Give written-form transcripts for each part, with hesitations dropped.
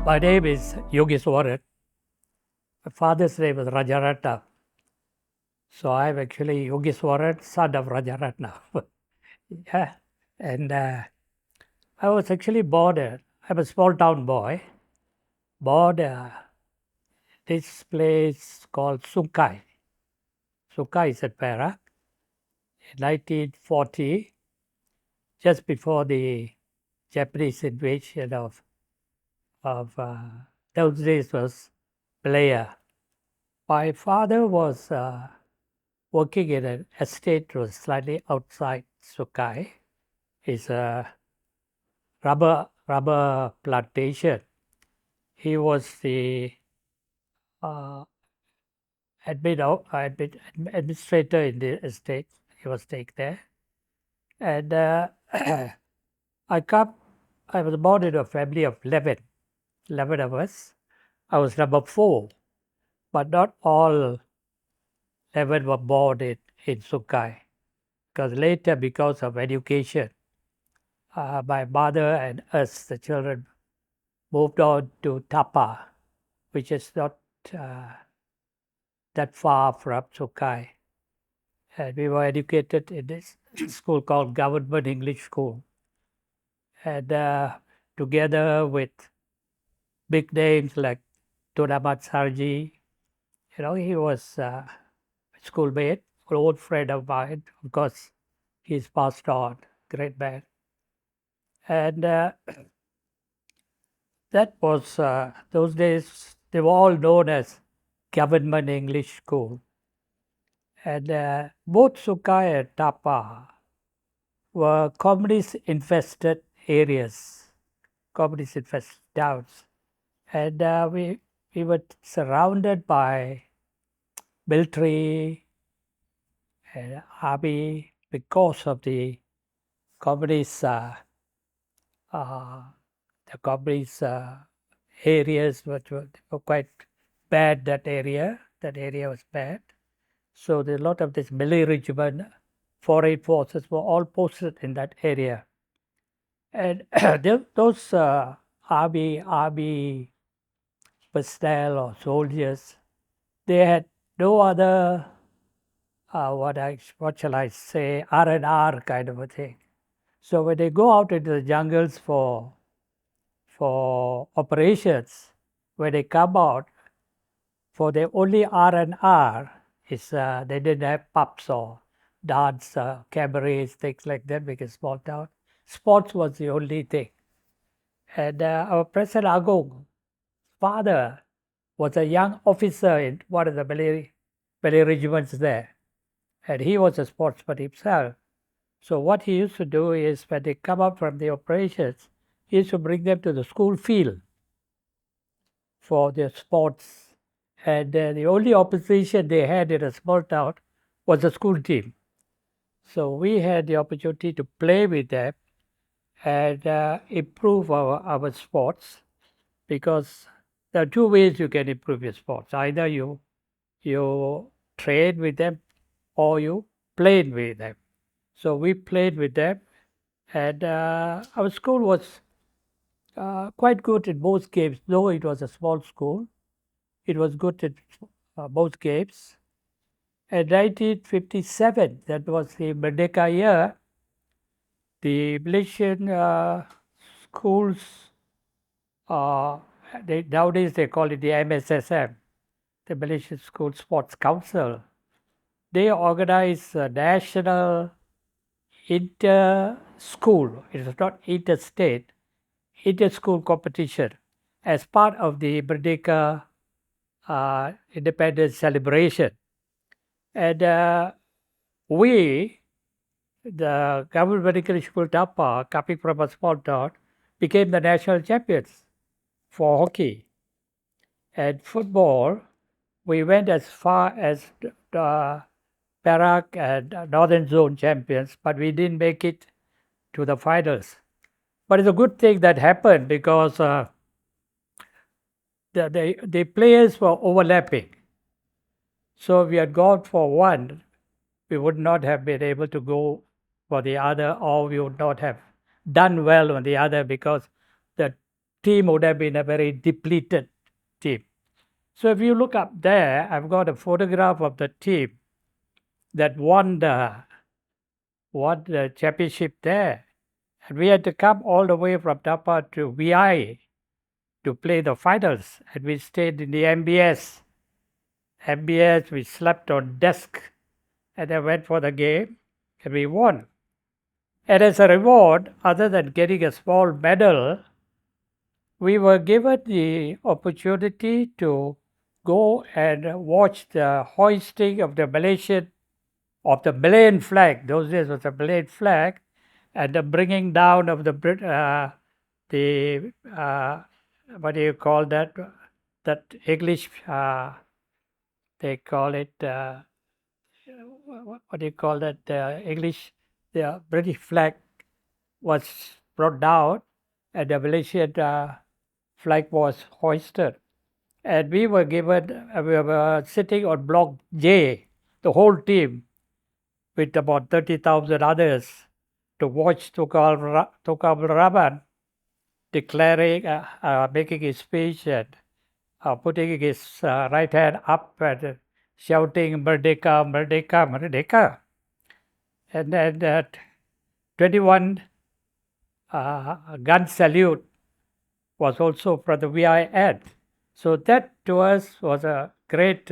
My name is Yogeswaran. My father's name was Rajaratnam. So I'm actually Yogeswaran, son of Rajaratnam. Yeah. And I was actually born, I'm a small town boy, born this place called Sungai. Sungai is at Perak in 1940, just before the Japanese invasion of those days was Malaya. My father was working in an estate was slightly outside Sukai. It's a rubber plantation. He was the uh, administrator in the estate. He was staying there, and I come. I was born in a family of 11 of us. I was number 4, but not all 11 were born in Sukai, because later, because of education, my mother and us, the children, moved on to Tapa, which is not that far from Sukai. And we were educated in this school called Government English School. And together with big names like Todamat Sarji, he was a schoolmate, an old friend of mine. Of course, he's passed on, great man. And that was, those days, they were all known as Government English School. And both Sukai and Tapa were communist-infested areas, communist-infested towns. And we were surrounded by military and army because of the communist areas, which were quite bad. That area was bad. So there a lot of this military regiment, foreign forces were all posted in that area, and those army personnel or soldiers, they had no other what shall I say, R&R kind of a thing. So when they go out into the jungles for operations, when they come out, for their only R&R is they didn't have pubs or dance, cabarets, things like that, because small town. Sports was the only thing. And our President Agong, father, was a young officer in one of the Malay regiments there. And he was a sportsman himself. So what he used to do is when they come up from the operations, he used to bring them to the school field for their sports. And the only opposition they had in a small town was the school team. So we had the opportunity to play with them and improve our sports, because there are two ways you can improve your sports. Either you train with them or you play with them. So we played with them, and our school was quite good in both games. Though it was a small school, it was good in both games. In 1957, that was the Merdeka year, the Malaysian schools, nowadays they call it the MSSM, the Malaysian School Sports Council. They organize a national inter-school, it is not interstate, inter-school competition as part of the Merdeka independence celebration. And we, the Government Medical School Tapa, coming from a small town, became the national champions for hockey. And football, we went as far as Perak and Northern Zone champions, but we didn't make it to the finals. But it's a good thing that happened, because the players were overlapping. So if we had gone for one, we would not have been able to go for the other, or we would not have done well on the other, because the team would have been a very depleted team. So if you look up there, I've got a photograph of the team that won the championship there. And we had to come all the way from Tapa to VI to play the finals. And we stayed in the MBS. MBS, we slept on desk. And I went for the game and we won. And as a reward, other than getting a small medal, we were given the opportunity to go and watch the hoisting of the Malayan flag. Those days was a Malayan flag, and the bringing down of what do you call that? That English, they call it, what do you call that? English, the British flag was brought down, and the Malaysian flag was hoisted. And we were sitting on Block J, the whole team, with about 30,000 others, to watch Tukar Rahman declaring, making his speech and putting his right hand up and shouting "Merdeka, Merdeka, Merdeka." And then that 21 gun salute was also from the VI ad. So that to us was a great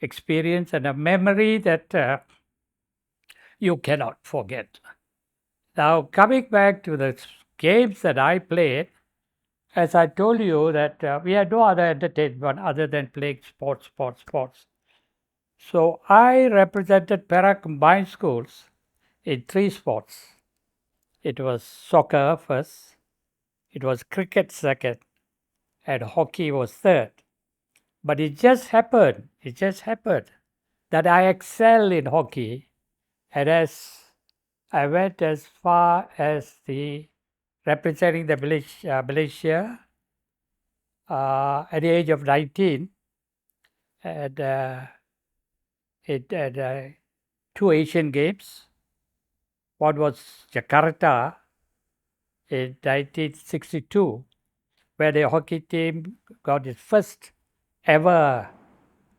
experience and a memory that you cannot forget. Now, coming back to the games that I played, as I told you that we had no other entertainment other than playing sports. So I represented Perak combined schools in 3 sports. It was soccer first, it was cricket second, and hockey was third. But it just happened that I excel in hockey, and as I went as far as the representing the Malaysia at the age of 19, and it had 2 Asian Games. One was Jakarta in 1962, where the hockey team got its first ever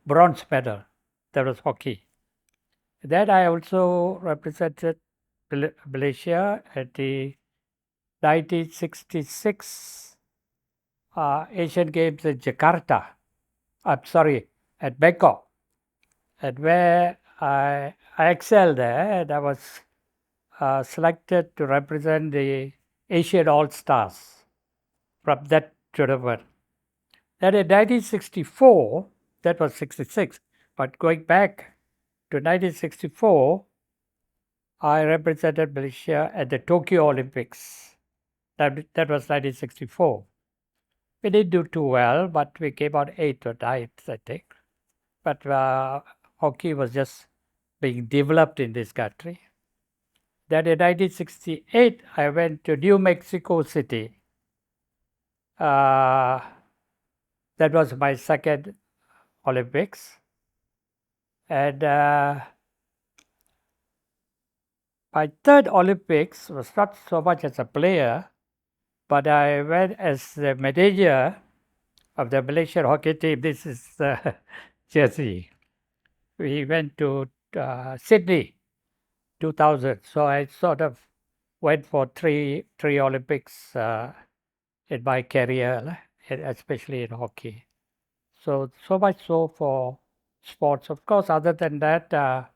bronze medal. That was hockey. Then I also represented Malaysia at the 1966 Asian Games in Jakarta. I'm sorry, at Bangkok, and where I excelled there, and I was selected to represent the Asian All Stars from that tournament. Then in 1964, that was 66, but going back to 1964, I represented Malaysia at the Tokyo Olympics. That was 1964. We didn't do too well, but we came out 8th or 9th, I think. But hockey was just being developed in this country. Then in 1968, I went to New Mexico City. That was my second Olympics. And my third Olympics was not so much as a player, but I went as the manager of the Malaysian hockey team. This is Jersey. We went to Sydney, 2000. So I sort of went for three Olympics in my career, especially in hockey. So much so for sports. Of course, other than that, I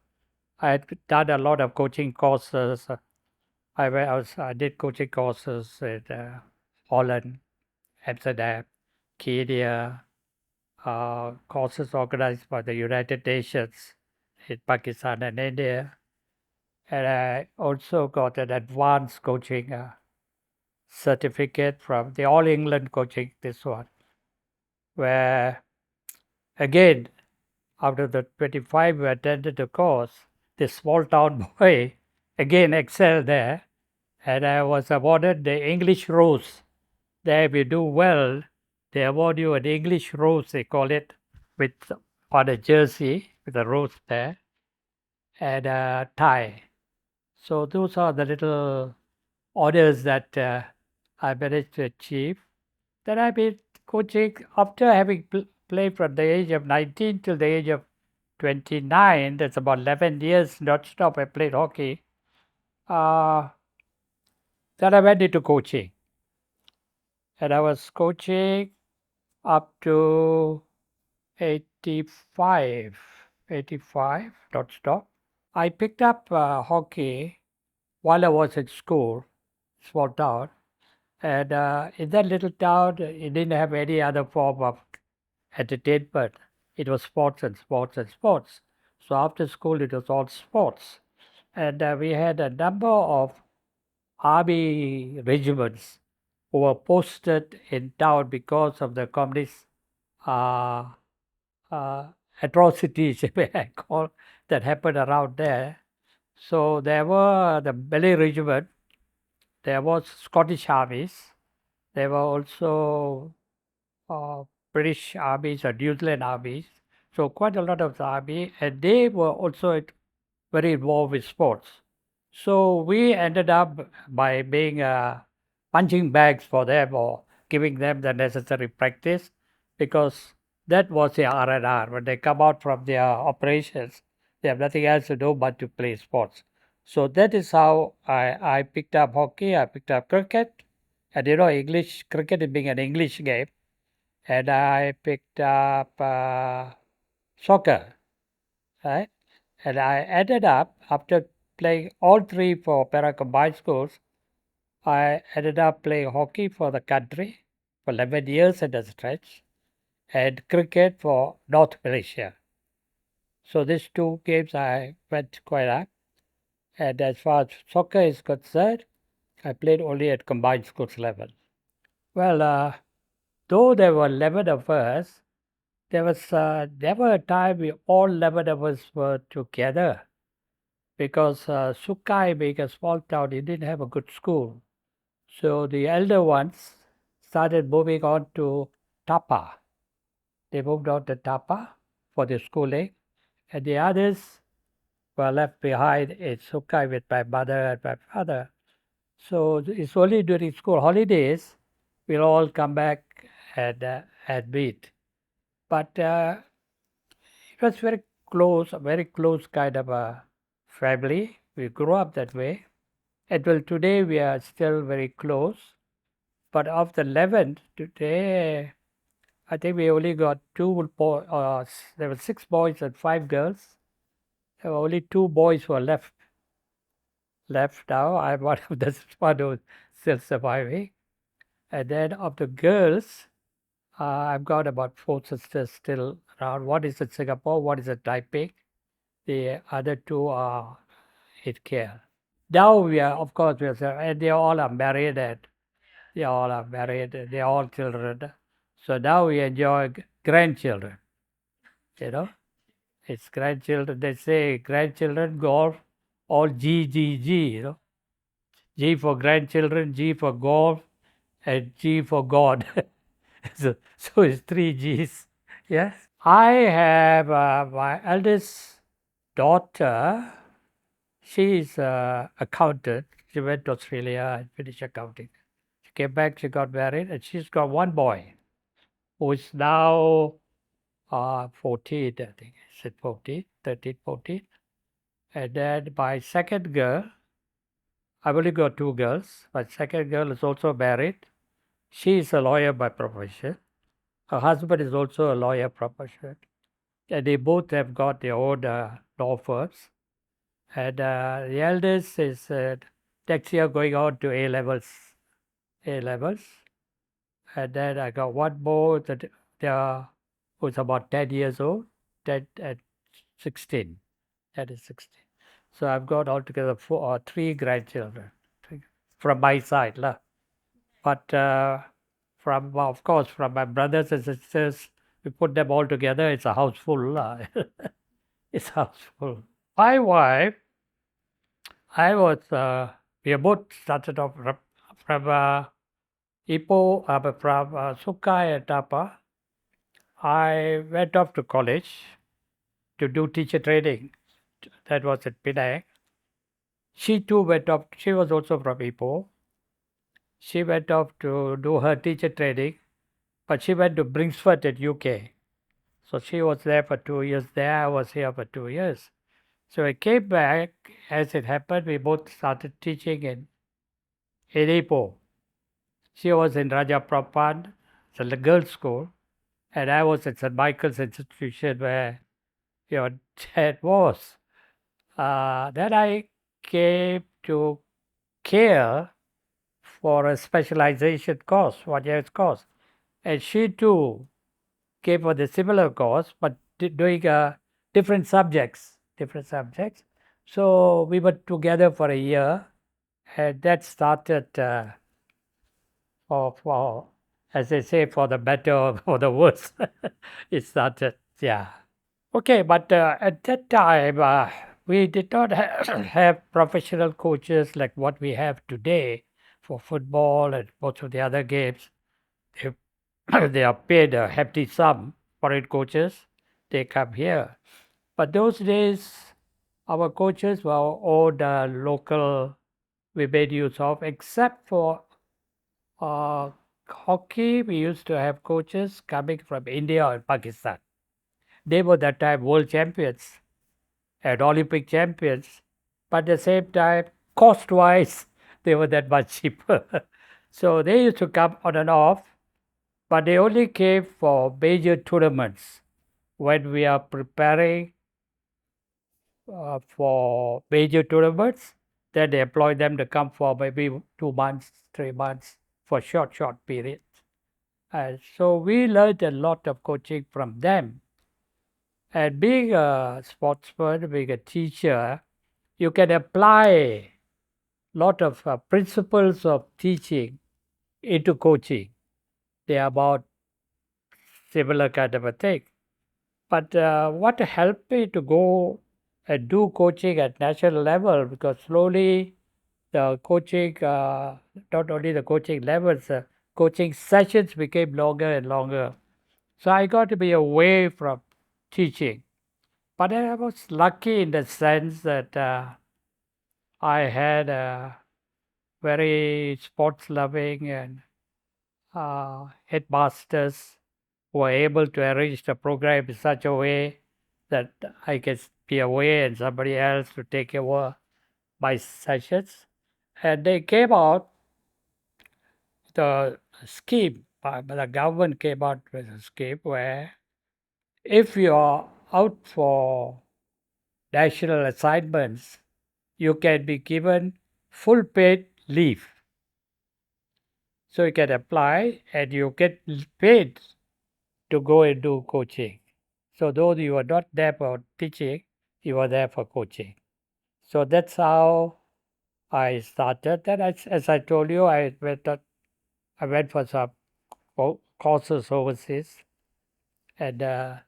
had done a lot of coaching courses. I did coaching courses in Holland, Amsterdam, Kenya, courses organized by the United Nations in Pakistan and India. And I also got an advanced coaching certificate from the All England Coaching, this one, where again, out of the 25 who attended the course, this small town boy again excelled there, and I was awarded the English Rose. There, if you do well, they award you an English Rose, they call it, with on a jersey with a rose there and a tie. So those are the little honors that I managed to achieve. Then I've been coaching after having played from the age of 19 till the age of 29. That's about 11 years non-stop I played hockey. Uh, then I went into coaching. And I was coaching up to 85, 85 non-stop. I picked up hockey while I was in school, small town. And in that little town, it didn't have any other form of entertainment. It was sports and sports and sports. So after school, it was all sports. And we had a number of army regiments who were posted in town because of the communist uh, uh, atrocities, may I call, that happened around there. So there were the Malay regiment, there was Scottish armies, there were also uh, British armies or New Zealand armies. So quite a lot of the army, and they were also very involved with sports. So we ended up by being punching bags for them or giving them the necessary practice, because that was the R&R. When they come out from their operations, they have nothing else to do but to play sports. So that is how I picked up hockey, I picked up cricket, and English cricket is being an English game, and I picked up soccer, right? And I ended up, after playing all three for Perak combined schools, I ended up playing hockey for the country for 11 years at a stretch, and cricket for North Malaysia. So these two games I went quite up. And as far as soccer is concerned, I played only at combined schools level. Well, though there were 11 of us, there was never a time we all 11 of us were together, because Sukai, being a small town, it didn't have a good school. So the elder ones started moving on to Tapa. They moved on to Tapa for their schooling, and the others were left behind in Sukai with my mother and my father. So it's only during school holidays we'll all come back and meet. But it was a very close kind of a family. We grew up that way. Until today, we are still very close. But of the 11 today, I think we only got two boys. There were 6 boys and 5 girls. There were only 2 boys who are left now. I'm one of the one who's still surviving. And then of the girls, I've got about 4 sisters still around. One is in Singapore, one is in Taipei. The other 2 are in care. Now we are, of course, and they all are married, and they all are married, they are all children. So now we enjoy grandchildren, you know. It's grandchildren. They say grandchildren golf, all G, G, G. G for grandchildren, G for golf, and G for God. so it's 3 Gs. Yes. I have my eldest daughter. She is an accountant. She went to Australia and finished accounting. She came back, she got married, and she's got one boy who is now 14, I think. Is it 14, 13, 14? And then my second girl, I've only got 2 girls. My second girl is also married. She is a lawyer by profession. Her husband is also a lawyer profession. And they both have got their own law firms. And the eldest is next year going on to A levels. A levels. And then I got one more that who's about 10 years old, 10 and 16. That is 16. So I've got altogether 3 grandchildren from my side. Lah. But of course, from my brothers and sisters, we put them all together, it's a house full. Lah. It's a house full. My wife, we both started off from Ipoh, from Sukai and Tapa. I went off to college to do teacher training. That was at Penang. She too went off. She was also from Ipoh. She went off to do her teacher training but she went to Bringsford at UK. So she was there for 2 years there. I was here for 2 years. So I came back. As it happened, we both started teaching in Ipoh. She was in Rajaratnam, it's a girls' school, and I was at St. Michael's Institution where your dad was. Then I came to care for a specialization course, 1 year's course. And she too came for the similar course, but doing different subjects, different subjects. So we were together for a year, and that started for, as they say, for the better or for the worse. It started, yeah. Okay, but at that time, we did not have professional coaches like what we have today for football and most of the other games. They, they are paid a hefty sum, foreign coaches. They come here. But those days, our coaches were all the local we made use of, except for hockey. We used to have coaches coming from India or Pakistan. They were that time world champions and Olympic champions, but at the same time, cost wise, they were that much cheaper. So they used to come on and off, but they only came for major tournaments when we are preparing for major tournaments. Then they employ them to come for maybe 2 months, 3 months for short periods. And so we learned a lot of coaching from them. And being a sportsman, being a teacher, you can apply lot of principles of teaching into coaching. They are about similar kind of a thing. But what helped me to go and do coaching at national level, because slowly the coaching, not only the coaching levels, coaching sessions became longer and longer. So I got to be away from teaching. But I was lucky in the sense that I had a very sports loving and headmasters who were able to arrange the program in such a way that I can be away and somebody else to take over my sessions. And they came out the scheme, the government came out with a scheme where if you are out for national assignments, you can be given full paid leave. So you can apply and you get paid to go and do coaching. So though you are not there for teaching, you are there for coaching. So that's how I started. Then as I told you, I went for some courses overseas, and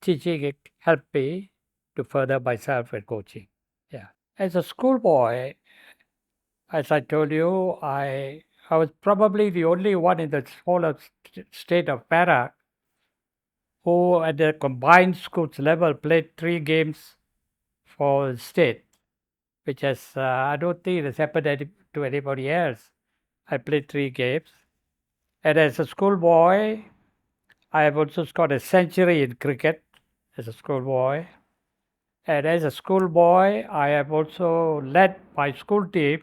teaching it helped me to further myself in coaching. Yeah. As a schoolboy, as I told you, I was probably the only one in the smaller state of Perak who at the combined schools level played 3 games for state, which has, I don't think it has happened to anybody else. I played 3 games. And as a schoolboy, I have also scored a century in cricket as a schoolboy. And as a schoolboy, I have also led my school team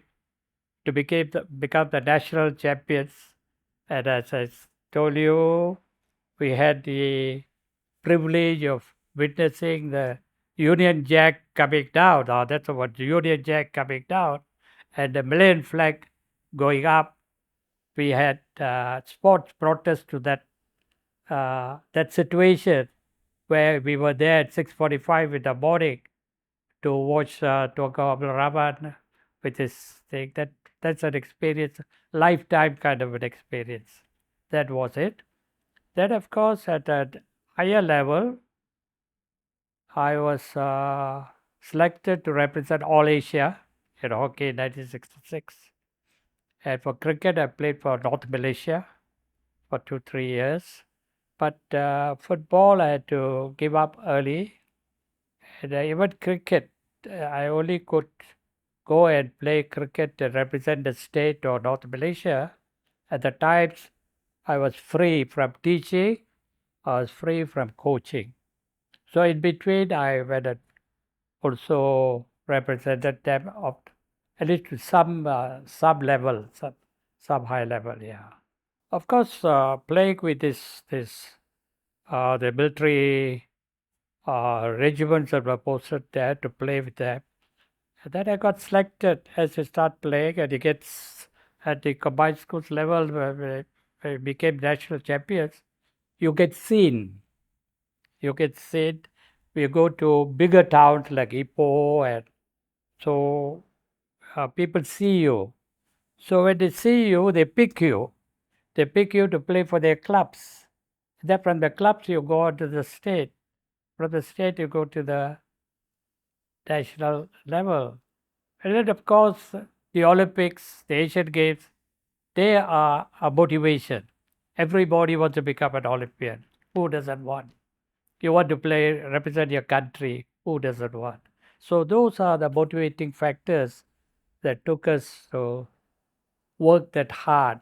to become the national champions. And as I told you, we had the privilege of witnessing the Union Jack coming down. That's what the Union Jack coming down, and the Malayan flag going up. We had sports protest to that situation where we were there at 6:45 in the morning to watch Toga Raman with his thing. That's an experience, lifetime kind of an experience. That was it. Then, of course, at a higher level, I was selected to represent all Asia in hockey in 1966. And for cricket, I played for North Malaysia for 2, 3 years. But football, I had to give up early. And even cricket, I only could go and play cricket to represent the state or North Malaysia. At the times, I was free from teaching, I was free from coaching. So in between, I went also represented them of at least to some level, some high level. Yeah, of course, playing with the military regiments that were posted there to play with them. And then I got selected as you start playing, and you get at the combined schools level where we became national champions. You get seen. You get seen. We go to bigger towns like Ipoh, and so people see you. So when they see you, they pick you. They pick you to play for their clubs. Then from the clubs you go on to the state. From the state you go to the national level. And then of course the Olympics, the Asian Games, they are a motivation. Everybody wants to become an Olympian. Who doesn't want? You want to play, represent your country. Who doesn't want? So those are the motivating factors that took us to work that hard.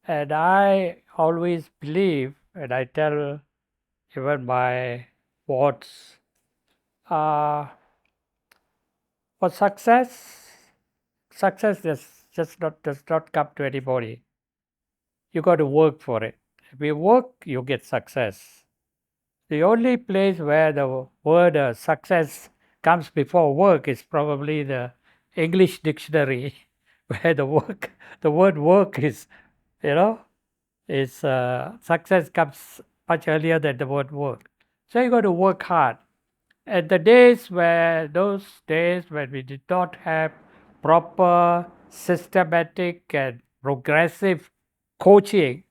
And I always believe, and I tell even my wards, uh, for success does not come to anybody. You got to work for it. If you work, you get success. The only place where the word success comes before work is probably the English dictionary, where the word work is, you know, is success comes much earlier than the word work. So you got to work hard. And those days when we did not have proper, systematic, and progressive coaching,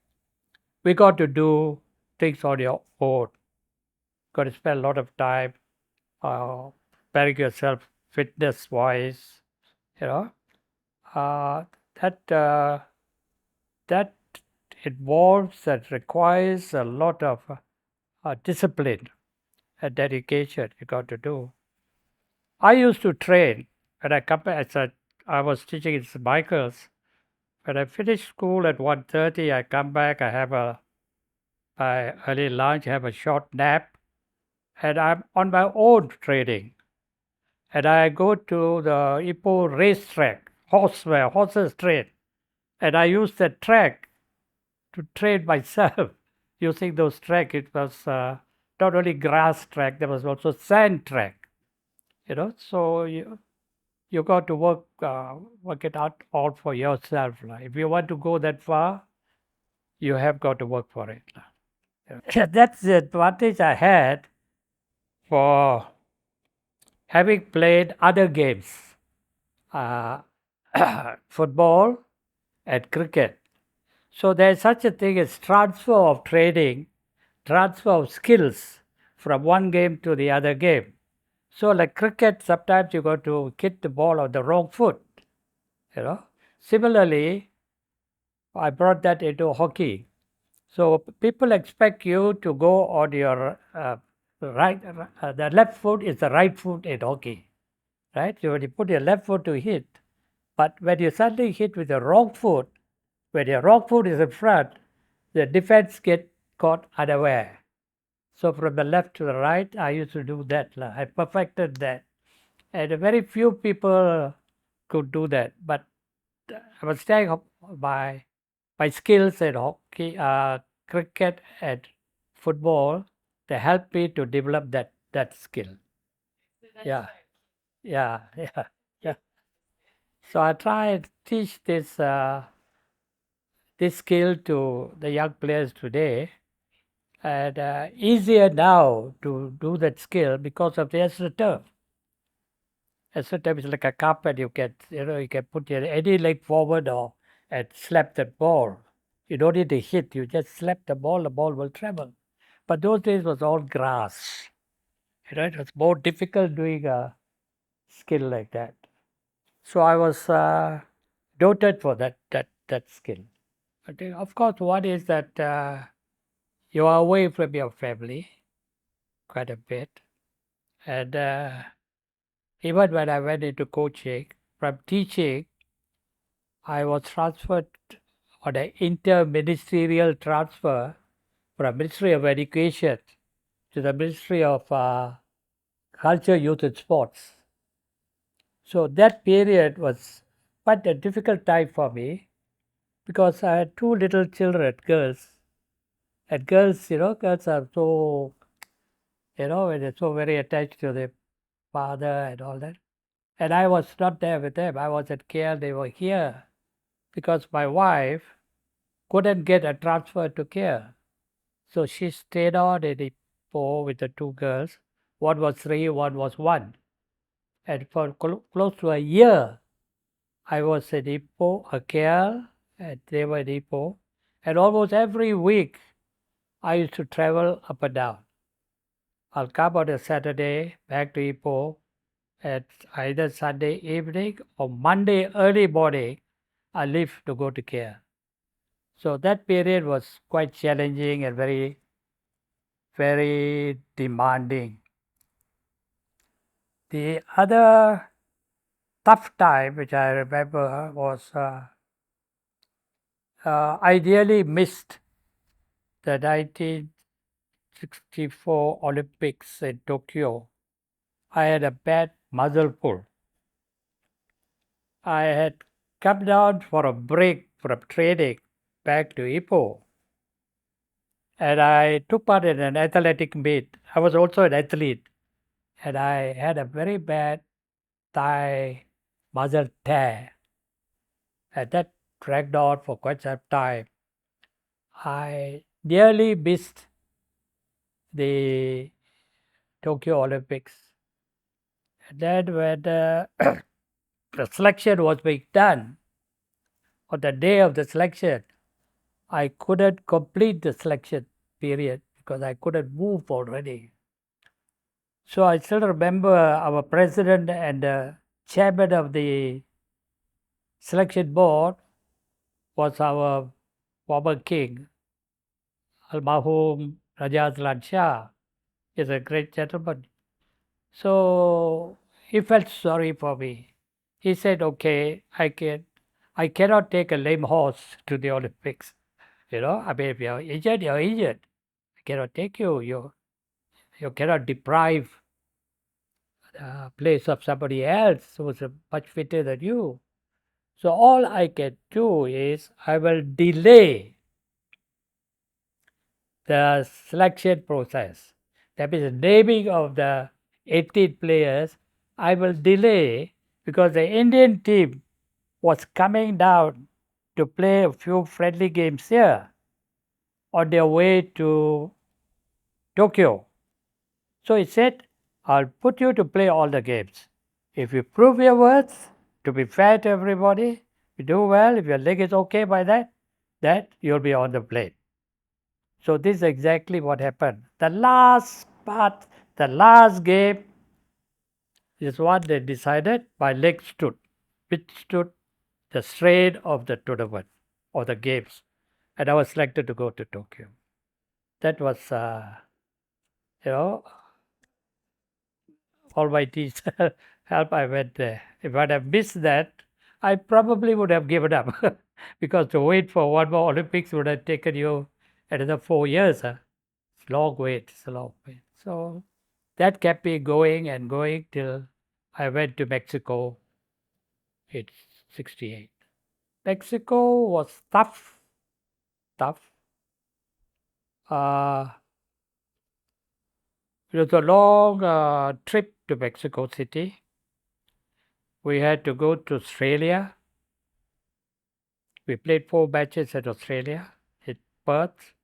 we got to do things on your own. Got to spend a lot of time preparing yourself fitness wise, you know. Uh, that that involves that requires a lot of discipline and dedication you got to do. I used to train when I come back. I was teaching in St. Michael's. When I finish school at 1:30, I come back. I have my early lunch, have a short nap, and I'm on my own training. And I go to the Ipoh racetrack, where horses train, and I use that track to train myself. Using those track, it was not only grass track, there was also sand track. So you got to work it out all for yourself. If you want to go that far, you have got to work for it. That's the advantage I had for having played other games, uh, football and cricket. So there's such a thing as transfer of training, transfer of skills from one game to the other game. So like cricket, sometimes you got to hit the ball on the wrong foot. Similarly, I brought that into hockey. So people expect you to go on your right, the left foot is the right foot in hockey, right? So when you put your left foot to hit, but when you suddenly hit with the wrong foot, when your wrong foot is in front, the defense get caught unaware. So from the left to the right, I used to do that. I perfected that. And very few people could do that. But I was saying my skills in hockey, cricket, and football, they helped me to develop that skill. Yeah, yeah, yeah, yeah. So I try and teach this skill to the young players today, and easier now to do that skill because of the astroturf. Astroturf is like a carpet. You can put your any leg forward or and slap that ball. You don't need to hit. You just slap the ball will travel. But those days was all grass. It was more difficult doing a skill like that. So I was doted for that skill. But of course, one is that you are away from your family quite a bit. And even when I went into coaching, from teaching, I was transferred on the interministerial transfer from Ministry of Education to the Ministry of Culture, Youth and Sports. So that period was quite a difficult time for me because I had two little children, girls. And girls, girls are so, they're so very attached to their father and all that. And I was not there with them. I was at KL, they were here because my wife couldn't get a transfer to KL. So she stayed on in Ipoh with the two girls. One was 3, one was 1. And for close to a year, I was in Ipoh, KL, and they were in Ipoh. And almost every week, I used to travel up and down. I'll come on a Saturday back to Ipoh at either Sunday evening or Monday early morning. I leave to go to KL. So that period was quite challenging and very, very demanding. The other tough time which I remember was I really missed the 1964 Olympics in Tokyo. I had a bad muscle pull. I had come down for a break from training back to Ipoh, and I took part in an athletic meet. I was also an athlete, and I had a very bad thigh muscle tear, and that dragged on for quite some time. I nearly missed the Tokyo Olympics. And then when the selection was being done, on the day of the selection, I couldn't complete the selection period because I couldn't move already. So I still remember our president and the chairman of the selection board was our former king, Al-Mahum Rajaratnam Shah. He's a great gentleman. So he felt sorry for me. He said, "Okay, I cannot take a lame horse to the Olympics. I mean, if you're injured, you're injured. I cannot take you. You cannot deprive the place of somebody else who's much fitter than you. So all I can do is I will delay the selection process. That means the naming of the 18 players, I will delay because the Indian team was coming down to play a few friendly games here on their way to Tokyo. So he said, I'll put you to play all the games. If you prove your words, to be fair to everybody, you do well, if your leg is okay by that you'll be on the plane. So this is exactly what happened. The last part, the last game is what they decided. My leg stood, which stood the strain of the tournament or the games. And I was selected to go to Tokyo. That was, you know, Almighty's help. I went there. If I'd have missed that, I probably would have given up because to wait for one more Olympics would have taken you another 4 years. It's a long wait. It's a long wait. So that kept me going and going till I went to Mexico in 68. Mexico was tough, tough. It was a long trip to Mexico City. We had to go to Australia. We played 4 matches at Australia, in Perth,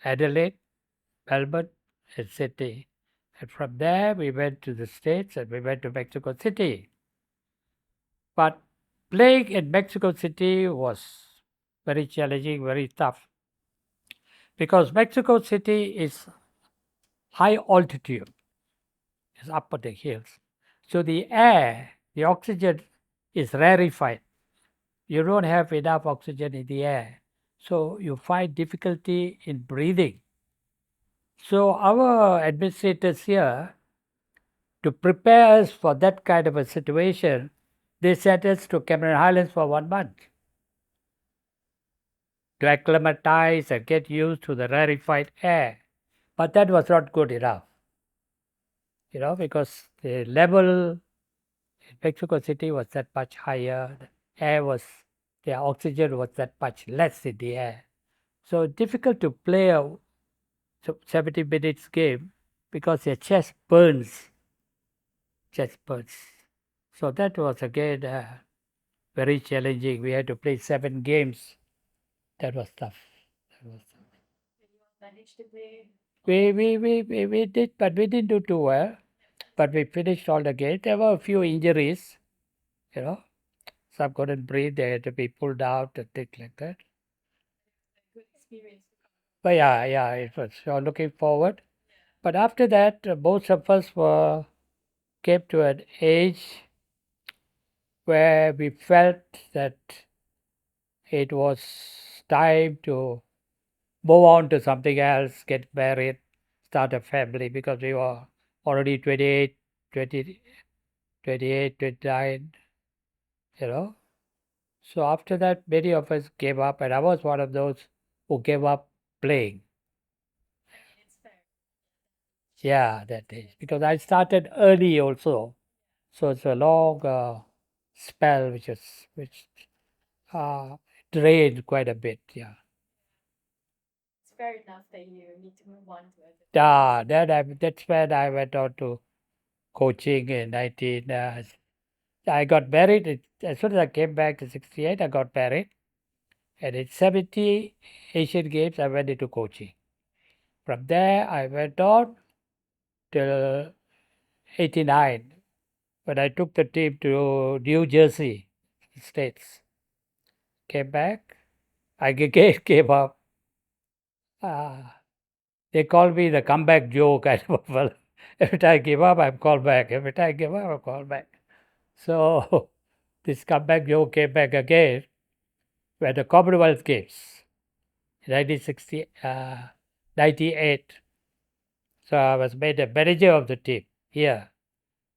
Adelaide, Melbourne, and Sydney. And from there, we went to the States and we went to Mexico City. But playing in Mexico City was very challenging, very tough. Because Mexico City is high altitude, it's up on the hills. So the air, the oxygen is rarefied. You don't have enough oxygen in the air. So you find difficulty in breathing. So our administrators here, to prepare us for that kind of a situation, they sent us to Cameron Highlands for 1 month. to acclimatize and get used to the rarefied air. But that was not good enough, because the level in Mexico City was that much higher. The oxygen was that much less in the air. So difficult to play a 70 minutes game because your chest burns. So that was again very challenging. We had to play 7 games. That was tough. That was tough. We did, but we didn't do too well. But we finished all the games. There were a few injuries, you know. Some couldn't breathe. They had to be pulled out and things like that. But yeah, it was. So looking forward. But after that, most of us came to an age where we felt that it was time to move on to something else, get married, start a family, because we were already 28, 20, 28, 29, you know. So after that, many of us gave up, and I was one of those who gave up playing. Yeah, that is because I started early also, so it's a long spell which uh, drained quite a bit. Yeah. That's when I went on to coaching in 19. I got married as soon as I came back to 68. I got married, and in 70 Asian Games, I went into coaching. From there, I went on till 89 when I took the team to New Jersey, States. Came back, I gave up. Uh, they call me the comeback Joe kind of a fellow. Every time I give up, I'm called back. Every time I give up, I'm called back. So this comeback Joe came back again when the Commonwealth Games in 98. So I was made a manager of the team here.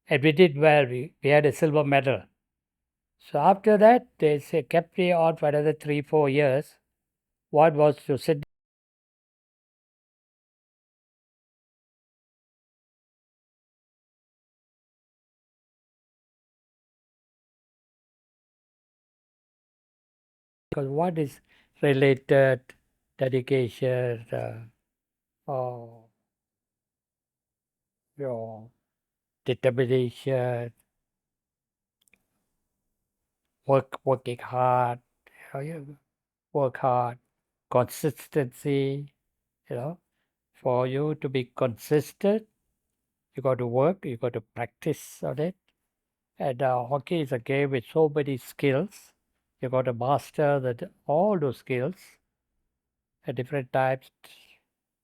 And we did well. We had a silver medal. So after that, kept me on for another 3, 4 years. One was to sit because one is related, dedication, oh, your determination, working hard, you work hard, consistency, you know. For you to be consistent, you got to work, you got to practice on it. And hockey is a game with so many skills. You got to master all those skills at different times,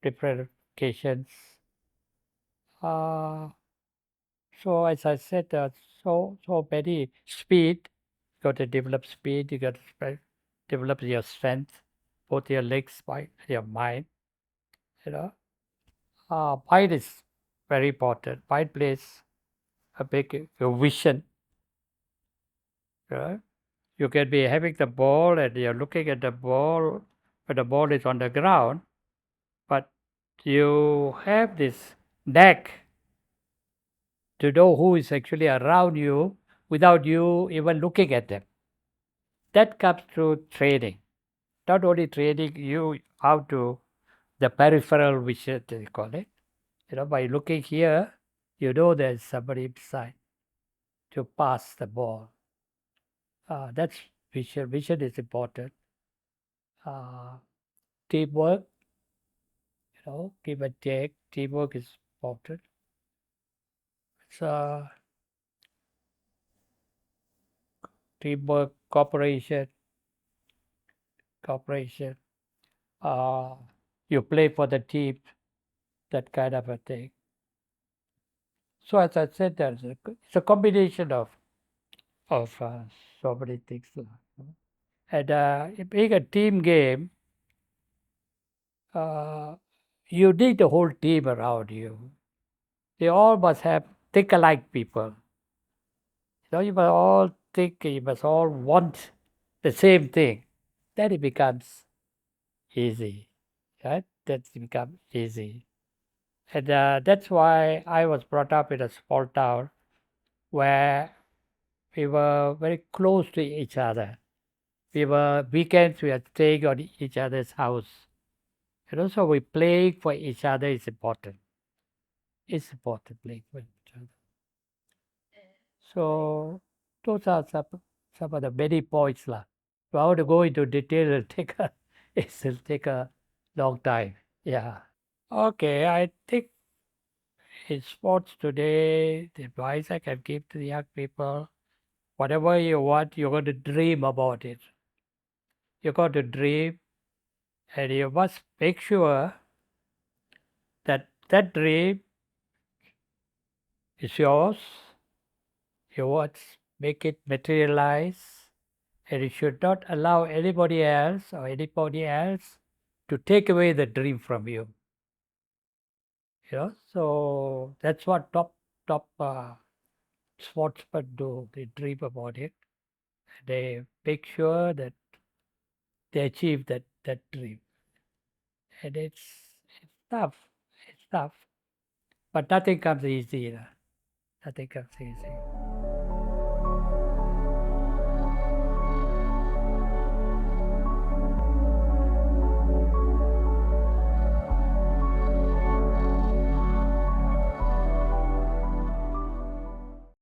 different occasions. Uh, so as I said, so many speed. You got to develop speed. You got to develop your strength, both your legs, your mind. You know, mind is very important. Mind plays a big your vision. Right? You can be having the ball and you're looking at the ball when the ball is on the ground, but you have this knack to know who is actually around you without you even looking at them. That comes through training. Not only training you how to the peripheral vision they call it. By looking here, you know there's somebody beside to pass the ball. That's vision. Vision is important. Uh, Teamwork, give and take. Teamwork is important. So teamwork, cooperation. Uh, you play for the team, that kind of a thing. So as I said, it's a combination of so many things. And being a team game, uh, you need the whole team around you. They all must have think alike people. You must all think, you must all want the same thing. Then it becomes easy, right? That's become easy. And that's why I was brought up in a small town where we were very close to each other. Weekends, we are staying on each other's house. And also we playing for each other is important. It's important playing for each other. So those are some of the many points. Lah. If I want to go into detail, it'll take a long time. Yeah. Okay, I think in sports today, the advice I can give to the young people, whatever you want, you're going to dream about it. You got to dream, and you must make sure that that dream is yours. You want make it materialize, and you should not allow anybody else to take away the dream from you. So that's what top sportsmen do. They dream about it. They make sure that they achieve that dream, and it's tough. It's tough, but nothing comes easy. Nothing comes easy.